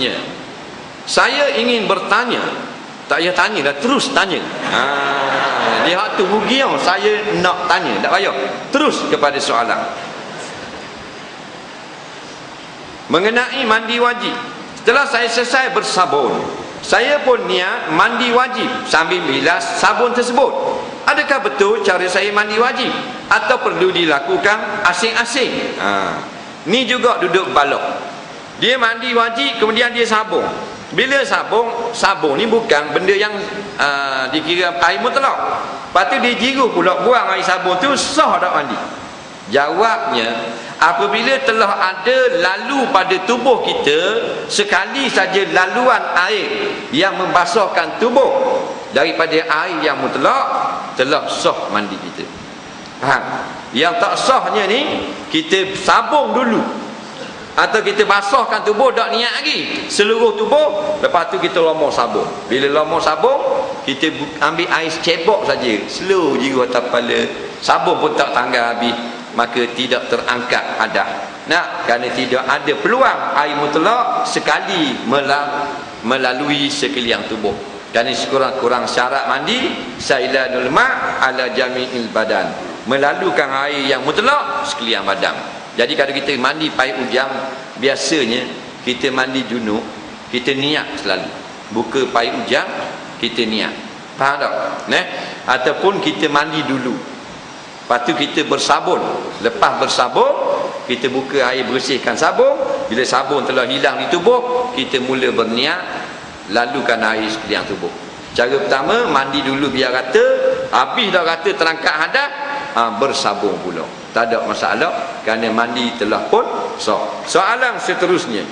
seterusnya, saya ingin bertanya. Tak payah tanya dah, terus tanya. Dia hak tu rugi tau. Saya nak tanya, tak payah. Terus kepada soalan. Mengenai mandi wajib. Setelah saya selesai bersabun, saya pun niat mandi wajib sambil bilas sabun tersebut. Adakah betul cara saya mandi wajib atau perlu dilakukan asing-asing? Ni juga duduk balok. Dia mandi wajib kemudian dia sabun. Bila sabun ni bukan benda yang dikira air mutlak. Lepas tu dia jiru pula buang air sabun tu, sah tak mandi? Jawabnya, apabila telah ada lalu pada tubuh kita sekali saja laluan air yang membasuhkan tubuh daripada air yang mutlak, telah sah mandi kita. Faham? Yang tak sahnya ni, kita sabung dulu atau kita basahkan tubuh, tak niat lagi seluruh tubuh, lepas tu kita lomor sabun. Bila lomor sabun, kita ambil air cebok saja, slow jiru atas kepala, sabun pun tak tanggal habis, maka tidak terangkat hadas. Kerana tidak ada peluang air mutlak sekali melalui sekalian tubuh. Kerana sekurang-kurang syarat mandi sailanul ma' ala jami'il badan, melalukan air yang mutlak sekalian badan. Jadi kalau kita mandi payung ujang, biasanya kita mandi junub, kita niat selalu. Buka payung ujang, kita niat. Faham tak? Ataupun kita mandi dulu, lepas tu kita bersabun. Lepas bersabun, kita buka air, bersihkan sabun. Bila sabun telah hilang di tubuh, kita mula berniat lalukan air sekalian tubuh. Cara pertama, mandi dulu biar rata. Habis dah rata terangkat hadas, bersabun pula. Tak ada masalah, kerana mandi telah pun sah. Soalan seterusnya,